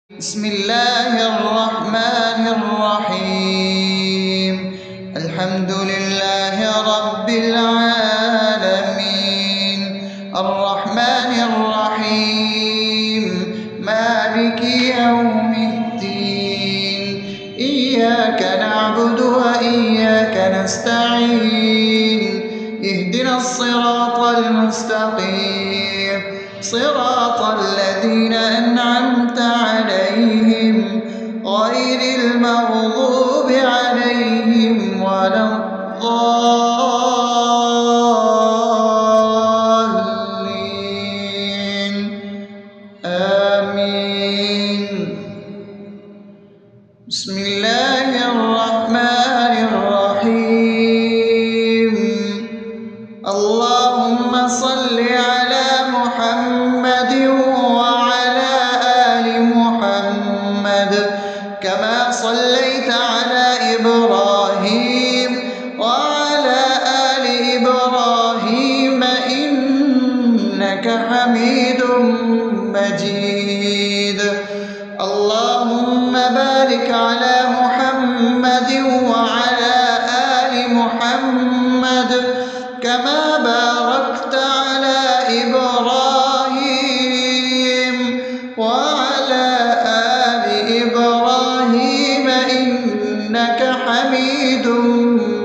بسم الله الرحمن الرحيم. الحمد لله رب العالمين، الرحمن الرحيم، مالك يوم الدين. إياك نعبد وإياك نستعين، اهدنا الصراط المستقيم، صراط الذين أنعمت عليهم غير المغضوب عليهم ولا الضالين. آمين. بسم الله الرحمن الرحيم. اللهم صل على محمد وعلى آل محمد كما صليت على إبراهيم وعلى آل إبراهيم إنك حميد مجيد. اللهم بارك على محمد وعلى آل محمد كما باركت على إبراهيم وعلى آل إبراهيم إنك حميد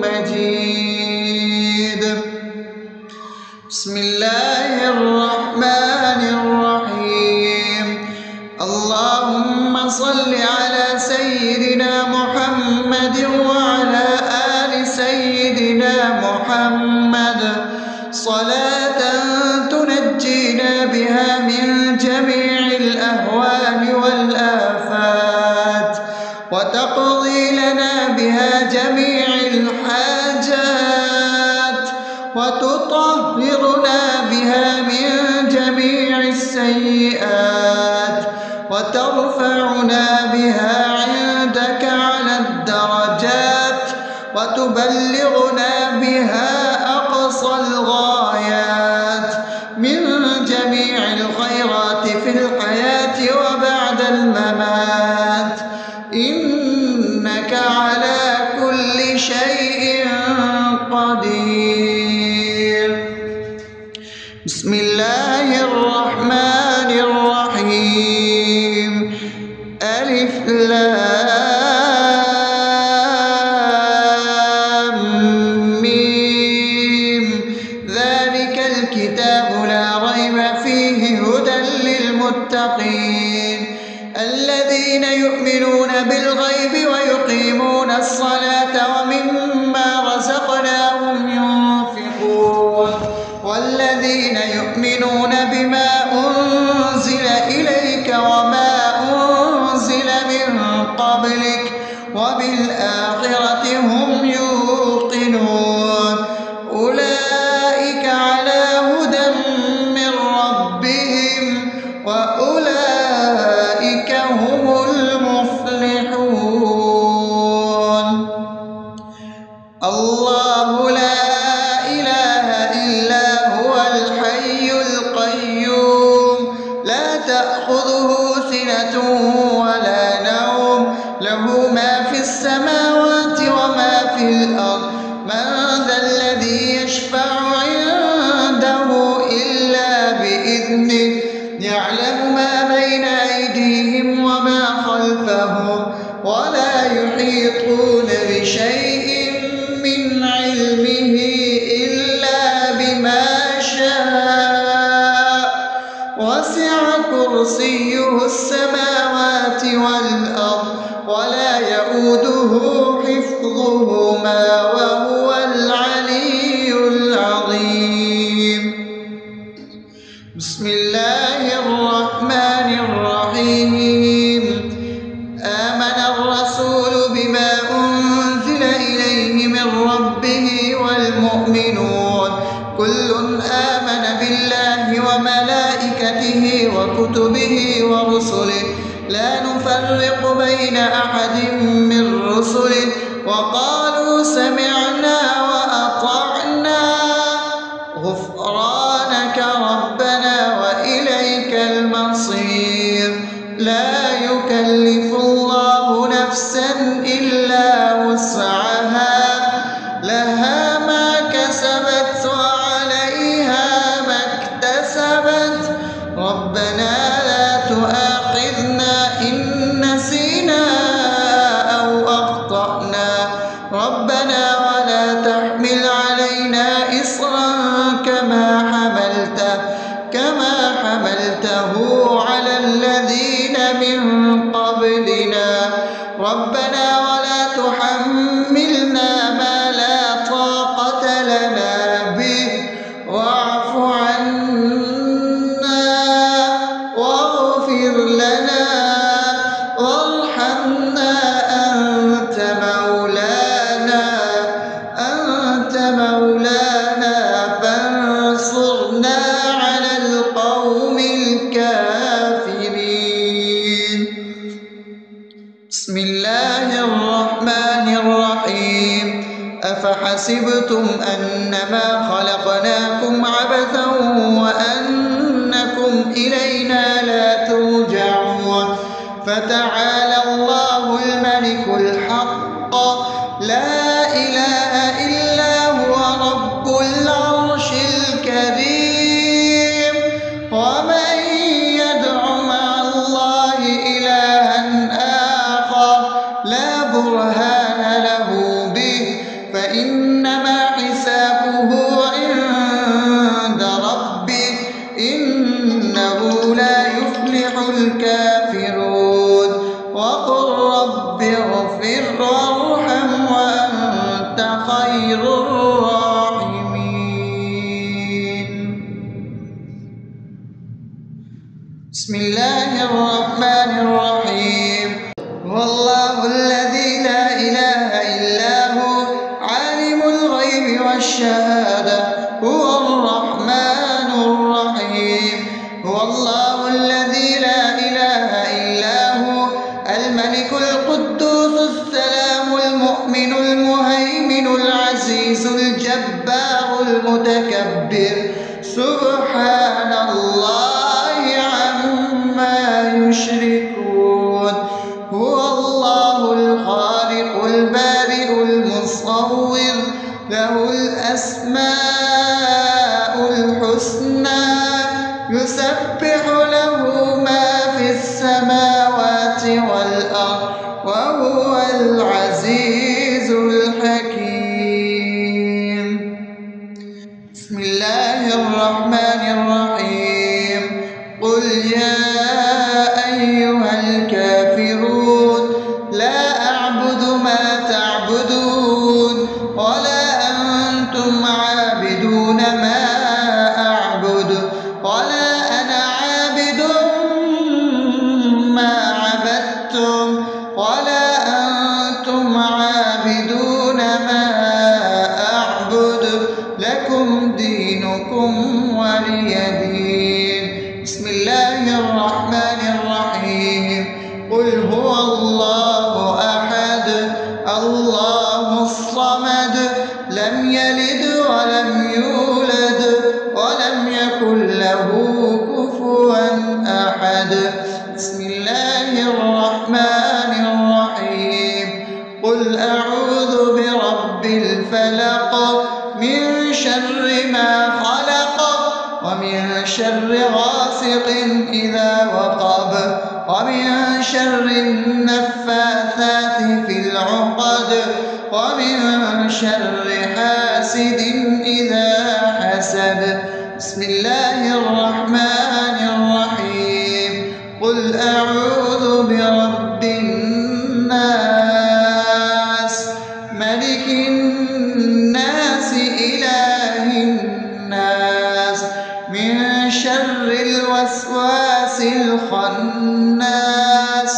مجيد. بسم الله الرحمن الرحيم. اللهم صل على سيدنا محمد وعلى آل سيدنا محمد صلاة تنجينا بها من جميع الأهوال والآفات، وتقضي لنا بها جميع الحاجات، وتطهرنا بها من جميع السيئات، وترفعنا بها عندك على الدرجات، وتبلغنا بها أقصى الغايات من جميع الخيرات في الحياة وبعد الممات، إنك على كل شيء قدير. بسم الله الرحمن الرحيم. ألف لام ميم. ذلك الكتاب لا ريب فيه هدى للمتقين الذين يؤمنون بالغيب ويقيمون الصلاة ومما رزقناهم ينفقون والذين يؤمنون بما أنزل إليك وما أنزل من قبلك وبالآخرة هم يوقنون أولئك على هدى من ربهم وأولئك هم المفلحون. الله لا إله إلا هو الحي القيوم لا تأخذه سنة ولا نوم له ما في السماوات وما في الأرض من ذا الذي يشفع عنده إلا بإذنه يعلم ما بين أيديهم وما خلفهم ولا يحيطون بشيء من علمه إلا بما شاء وسع كرسيه السماوات والأرض ولا يؤوده حفظهما وهو العلي العظيم. بسم الله الرحمن الرحيم. آمن الرسول بما أنزل إليه من ربه والمؤمنون كل آمن بالله وملائكته وكتبه ورسله لا نفرق بين أحد من رسله وقالوا سمعنا وأطعنا غفرانك ربنا وإليك المصير. لا يكلف يكلف الله نفسا إلا وسعها لها ما كسبت وعليها ما اكتسبت ربنا لا تؤاخذنا إن نسينا أو أخطأنا ربنا ولا تحمل علينا إصرا كما حملته على الذين من قبلنا ربنا ولا تحملنا ما لا طاقة لنا به واعف عنا واغفر لنا وارحمنا أنت مولانا فانصرنا على القوم الكافرين. بسم الله الرحمن الرحيم أفحسبتم أنما خلقناكم عبثا وأنكم إلينا لا ترجعون فتعالى الله الملك الحق لا إله إلا هو رب العرش الكريم ومن يدع مع الله إلها آخر لا برهان له به فإنما حسابه عند ربه إنه لا يفلح الكافرون وقل رب اغفر وارحم وأنت خير الراحمين. بسم الله الرحمن الرحيم هو الله الذي لا إله إلا هو عالم الغيب والشهادة هو الرحمن الرحيم هو الله الذي لا إله إلا هو الملك القدوس السلام المؤمن المهيمن العزيز الجبار المتكبر سبحان الله عما يشركون هو الله الخالق البارئ المصور له الأسماء الحسنى يسبح له ما في السماوات والأرض وهو العزيز الحكيم. بسم الله الرحمن الرحيم قل يا أيها الكافرون لا أعبد ما تعبدون ولا أنتم عابدون ما أعبد ولا أنا عابد ما عبدتم ولا أنتم عابدون ما أعبد لكم دينكم ولي دين. بسم الله الرحمن الرحيم قل هو الله أحد الله الصمد لم يلد ولم يولد ولم يكن له كفوا أحد. بسم الله الرحمن الرحيم قل أعوذ برب الفلق من شر ما خلق ومن شر غاسق إذا وقب ومن شر النفاثات في العقد ومن شر حاسد إذا حسد. بسم الله الرحمن الرحيم قل أعوذ برب الناس ملك الناس إله الناس من شر الوسواس الخناس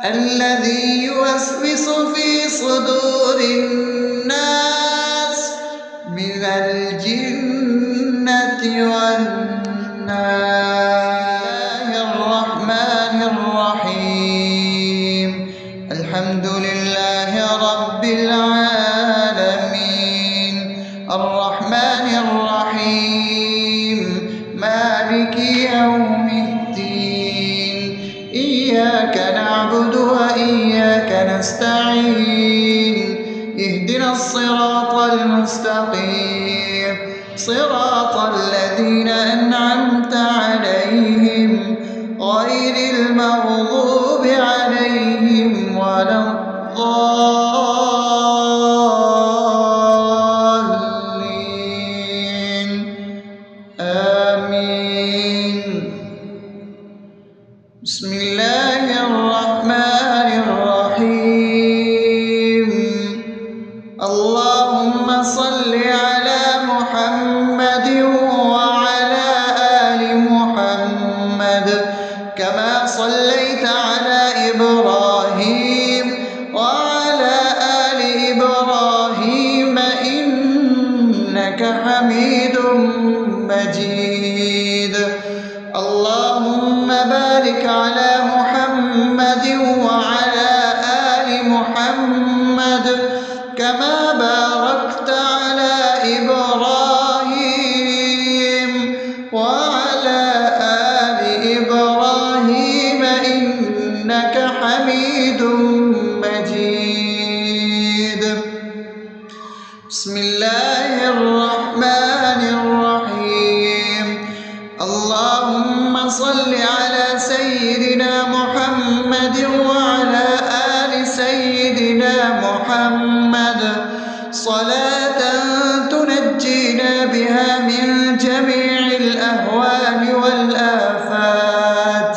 الذي يوسوس في صدور الناس من الجنة والناس. الرحمن الرحيم الحمد لله رب العالمين الرحمن الرحيم مالك يوم الدين إياك نعبد نستعين اهدنا الصراط المستقيم صراط الذين أنعمت عليهم غير المغضوب عليهم ولا الضالين آمين. بسم الله الرحمن الرحيم. اللهم صل على محمد وعلى آل محمد كما صليت على إبراهيم وعلى آل إبراهيم إنك حميد مجيد. اللهم بارك على محمد وعلى آل محمد كما باركت على إبراهيم وعلى آل إبراهيم إنك حميد مجيد. بسم الله الرحمن الرحيم. اللهم صل على سيدنا محمد وعلى آل سيدنا محمد صلاة تنجينا بها من جميع الأهوال والآفات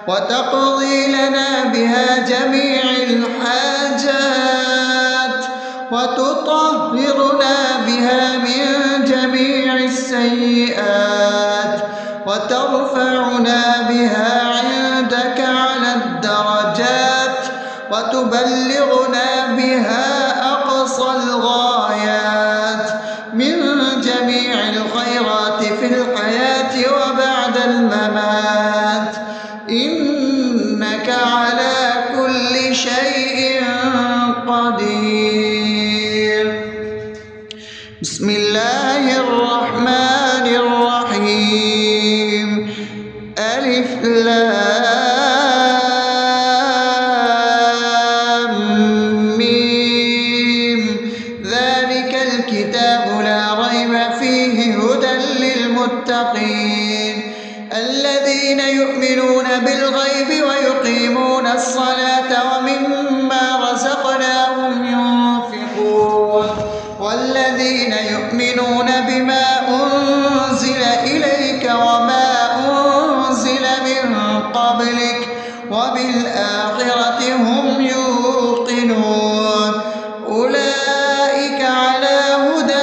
وتقضي لنا بها جميع الحاجات وتطهرنا بها من جميع السيئات وترفعنا بها عندك على الدرجات وتبلغنا بها أقصى الغايات من جميع الخيرات في الحياة وبعد الممات إنك على كل شيء قدير. بسم الله الرحمن الرحيم. ألف لام ميم ذلك الكتاب لا ريب فيه هدى للمتقين الذين يؤمنون بالغيب ويقيمون الصلاة ومما رزقناهم ينفقون والذين يؤمنون بما أنزل إليك وما أنزل من قبلك وبالآخرة هم يوقنون أولئك على هدى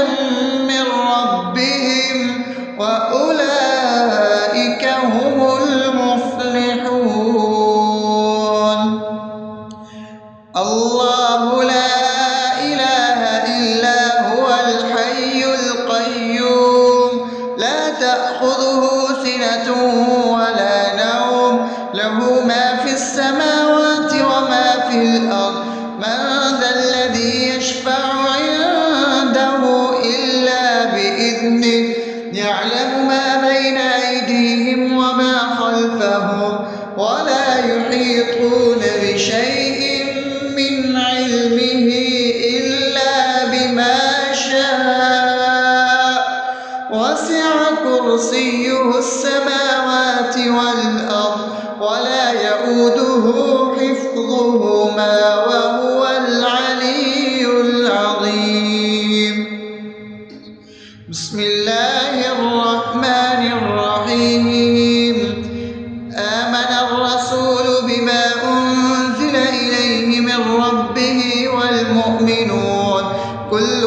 من ربهم وأولئك هم المفلحون. الله لا إله إلا هو الحي القيوم لا تأخذه سنة ولا نوم له ما في السماوات وما في الأرض من ذا الذي يشفع عنده إلا بإذنه يعلم ما بين أيديهم وما خلفهم ولا يحيطون بشيء من علمه إلا بما شاء وسع كرسيه السماوات والأرض ولا يؤوده حفظهما وهو العلي العظيم. بسم الله الرحمن الرحيم. آمن الرسول بما أنزل إليه من ربه والمؤمنون كل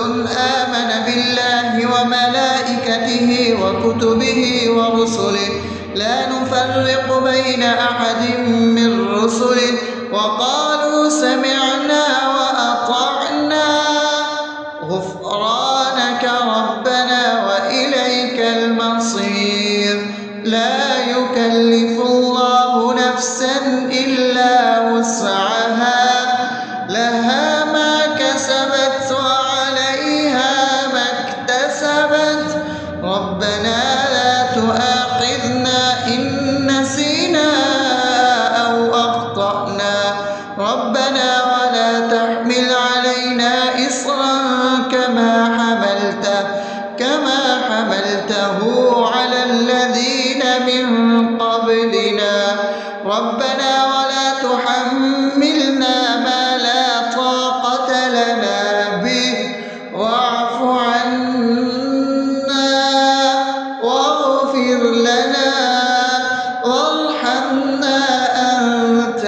آمن بالله وملائكته وكتبه ورسله لا نفرق بين أحد من رسله وقالوا سمعنا وأطعنا غفرانك ربنا وإليك المصير. لا يكلف الله نفسا إلا وسعها لها ما كسبت وعليها ما اكتسبت ربنا لا تؤاخذنا إن نسينا أو أخطأنا ربنا ولا تحمل علينا إصرا كما حملته على الذين من قبلنا ربنا ولا تحملنا ما لا طاقة لنا به واعف عنا واغفر لنا وارحمنا أنت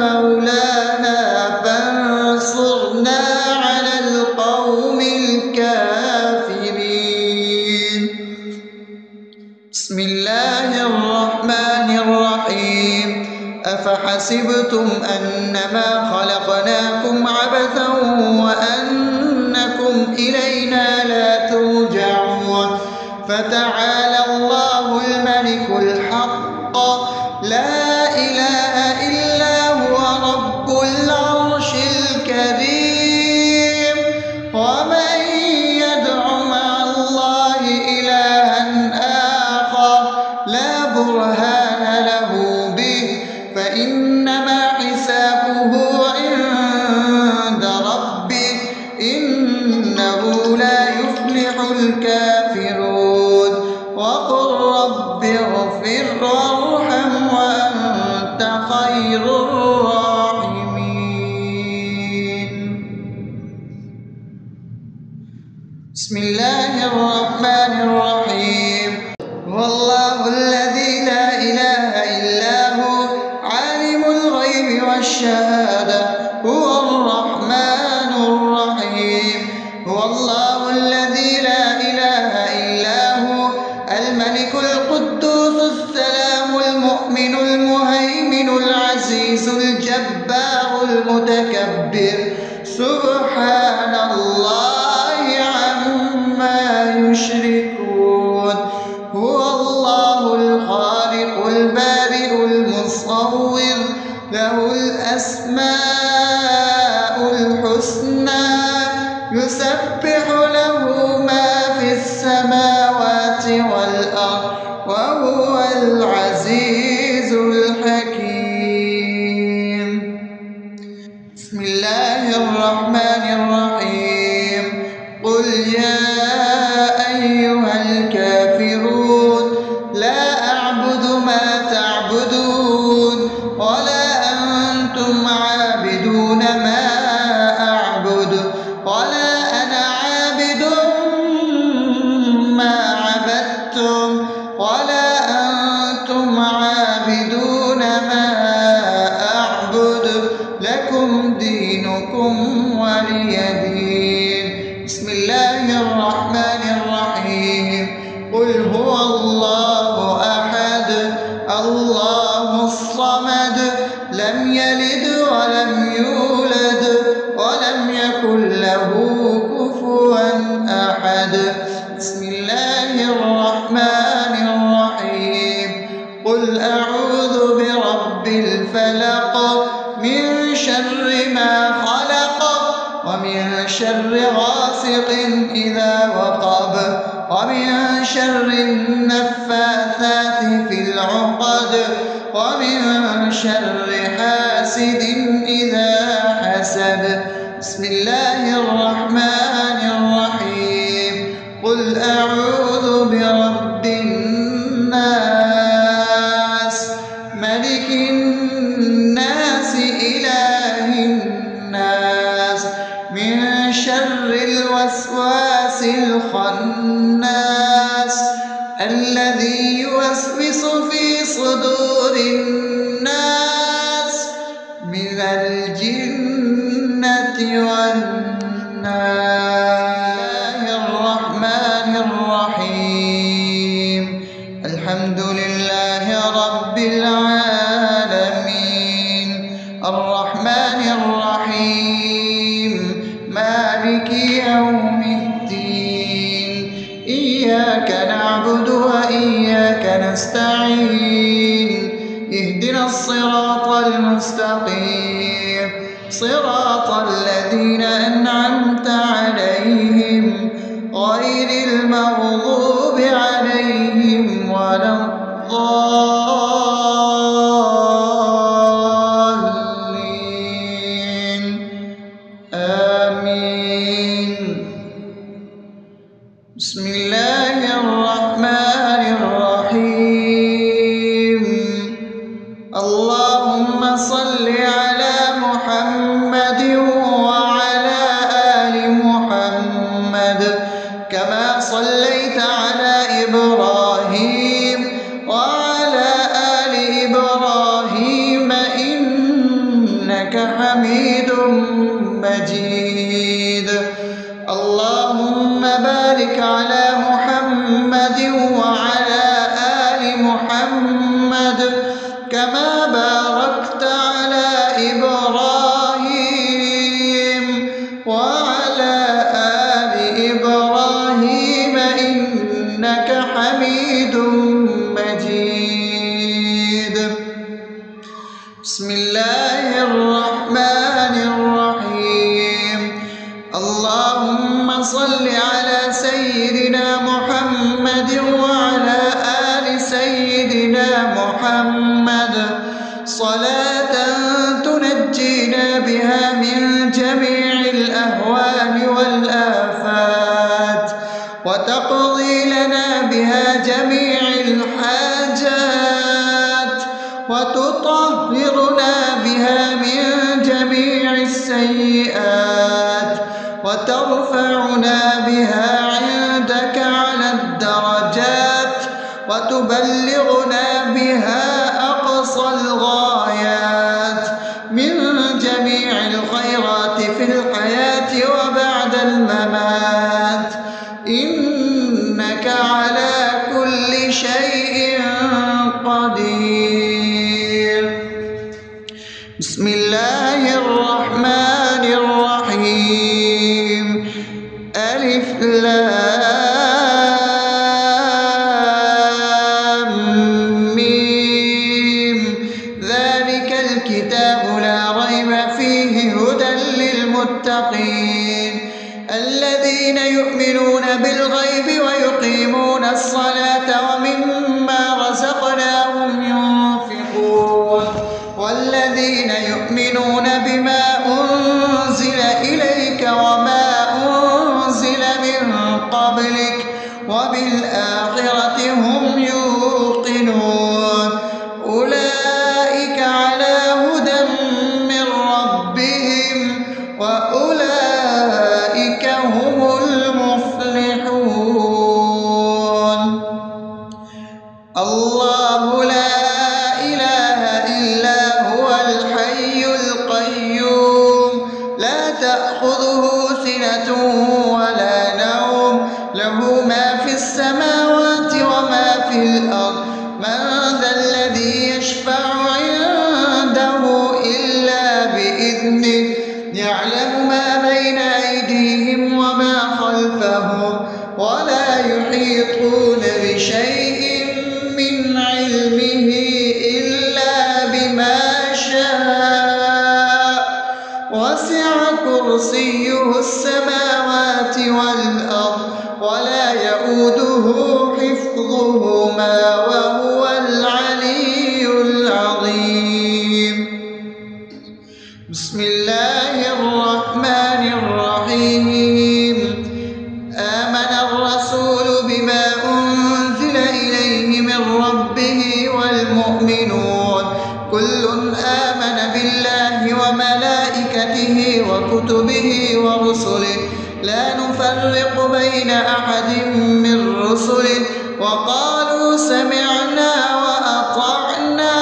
مولانا فانصرنا على القوم الكافرين. بسم الله الرحمن الرحيم أفحسبتم أنما خلقناكم عبثا وأنكم إلينا لا ترجعون فتعالى الله الملك الحق لا إله إلا هو رب العرش الكريم ومن يدع مع الله إلها آخر لا برهان له به فإنما حسابه عند ربه إنه لا يفلح الكافرون وقل رب اغفر وارحم وأنت خير الراحمين. بسم الله الرحمن الرحيم هو الله الذي لا إله إلا هو عالم الغيب والشهادة هو الرحمن الرحيم هو الله الذي لا إله إلا هو الملك القدوس السلام المؤمن المهيمن العزيز الجبار المتكبر سبحان الله عما يشركون هو الله الخالق البارئ المصور له الأسماء الحسنى يسبح له ما في السماوات والأرض وهو العزيز الحكيم. بسم الله الرحمن الرحيم قل يا أيها الكافرون لا أعبد ما تعبدون ولا أنتم عابدون ما أعبد ولا أنا عابد ما عبدتم ولا أنتم عابدون ما أعبد لكم دينكم ولي دين. بسم الله الرحمن الرحيم قل هو الله أحد الله الصمد لم يلد ولم يولد ولم يكن له كفوا أحد. بسم الله الرحمن الرحيم قل أعوذ برب الفلق من شر ما خلق ومن شر غاسق إذا وقب ومن شر النفاثات في العقد ومن شر حاسد إذا حسد. بسم الله الرحمن الرحيم قل أعوذ برب الناس ملك الناس إله الناس من شر الوسواس الخناس الذي يوسوس في صدور الناس من الجنة والناس. الرحمن الرحيم الحمد لله رب العالمين الرحمن الرحيم مالك يوم الدين إياك نعبد وإياك نستعين اهدنا الصراط المستقيم صراط الذين أنعمت عليهم غير المغضوب عليهم ولا الضالين. اللهم صل على محمد وعلى آل محمد كما صليت على إبراهيم وعلى آل إبراهيم إنك حميد مجيد. اللهم بارك على محمد وعلى آل محمد كما باركت على إبراهيم وعلى آل إبراهيم إنك حميد مجيد. بسم الله الرحمن الرحيم. اللهم صل على سيدنا محمد وعلى آل سيدنا محمد صلاة تنجينا بها من جميع الأهوال والآفات وتقضي لنا بها جميع الحاجات وتطهرنا بها من جميع السيئات وترفعنا بها عندك على الدرجات وتبلغنا بها أقصى الغايات من جميع الخيرات في الحياة وبعد الممات إنك على كل شيء قدير. بسم الله الرحمن الرحيم. ألف لام ميم. ذلك الكتاب لا ريب فيه هدى للمتقين الذين يؤمنون بالغيب ويقيمون الصلاة ومما رزقناهم ينفقون والذين يؤمنون بما أنزل إليك وما أنزل من قبلك وبالآخرة هم يوقنون أولئك على هدى من ربهم وأولئك هم المفلحون. الله لا إله إلا هو الحي القيوم لا تأخذه سنة ولا نوم له ما في السماوات وما في الأرض من ذا الذي يشفع عنده إلا بإذنه يعلم ما بين أيديهم وما خلفهم ولا يحيطون بشيء من علمه إلا بما شاء وسع كرسيه السماوات والأرض ولا يؤوده حفظهما وهو العلي العظيم. بسم الله الرحمن الرحيم. آمن الرسول بما أنزل إليه من ربه والمؤمنون كل آمن بالله وملائكته وكتبه ورسله لا نفرق بين أحد من رسله وقالوا سمعنا وأطعنا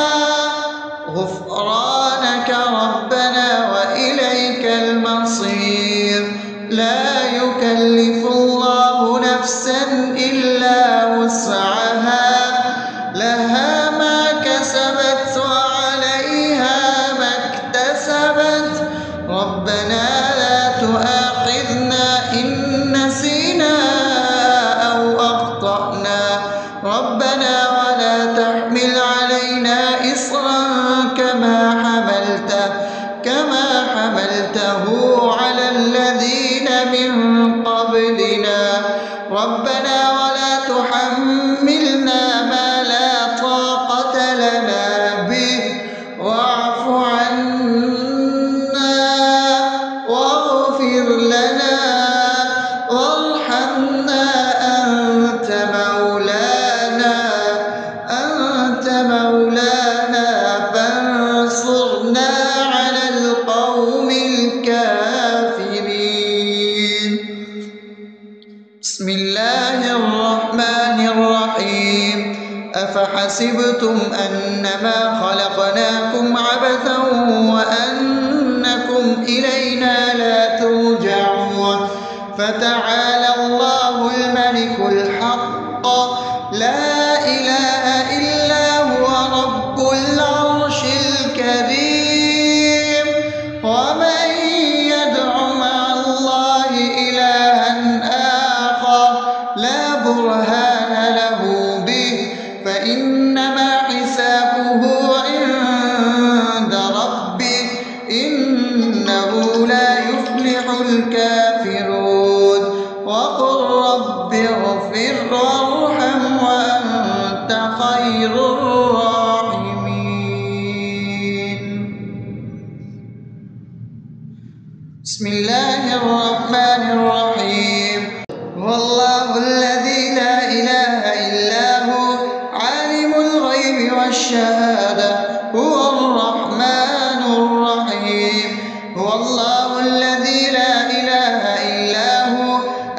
غفرانك ربنا وإليك المصير. لا يكلف الله نفسا إلا وسعها لها ما كسبت وعليها ما اكتسبت ربنا لا تؤاخذنا إن نسينا أو أخطأنا ربنا حسبتم أنما خلقناكم عبثا وأنكم إلينا لا ترجعون فتعالى الله الملك الحق لا إله إلا هو رب العرش الكريم ومن يدع مع الله إلها آخر لا برهان له به فإنما حسابه عند ربه إنه لا يفلح الكافرون وقل رب اغفر وارحم وأنت خير الراحمين. بسم الله الرحمن الرحيم. هو الله الذي لا إله إلا هو عالم الغيب والشهادة هو الرحمن الرحيم. هو الله الذي لا إله إلا هو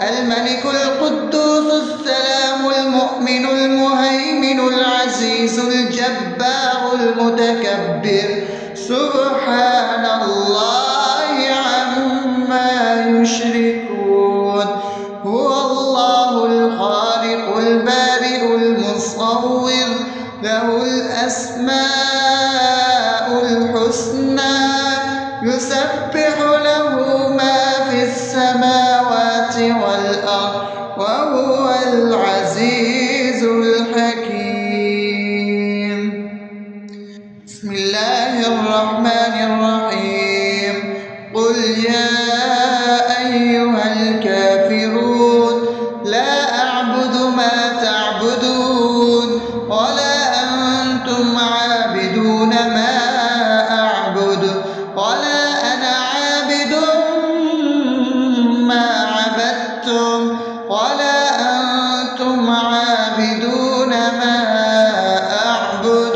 الملك القدوس السلام المؤمن المهيمن العزيز الجبار المتكبر سبحان الله عما يشركون. هو الله الخالق البارئ المصور له الأسماء الحسنى يسبح له ما في السماوات والأرض وهو العزيز الحكيم. بسم الله الرحمن الرحيم. قل يا أيها الكافرون لا أعبد ما تعبدون ولا أنتم عابدون ما أعبد ولا أنا عابد ما عبدتم ولا أنتم عابدون ما أعبد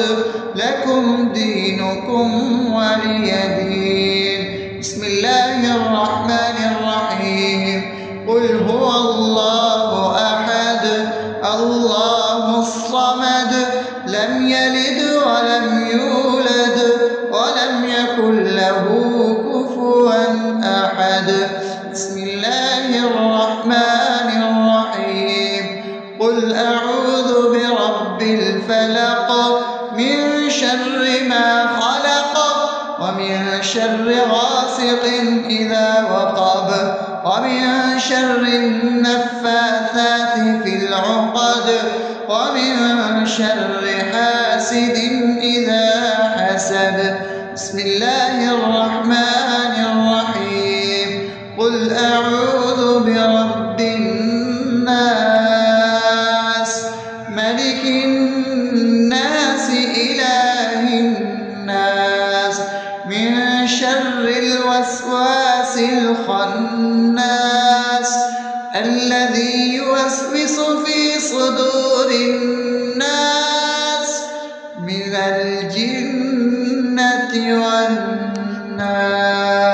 لكم دينكم ولي دين. بسم الله الرحمن الرحيم. قل هو الله أحد الله الصمد لم يلد ولم يولد ولم يكن له كفوا أحد. بسم الله الرحمن الرحيم. قل أعوذ برب الفلق من شر ما خلق ومن شر غاسق إذا وقب ومن شر النفاثات في العقد ومن شر حاسد إذا حسد. بسم الله الرحمن الرحيم. قل أعوذ برب الناس ملك الناس إله الناس من شر الوسواس الخناس الذي يوسوس في صدور الناس من الجنة والناس.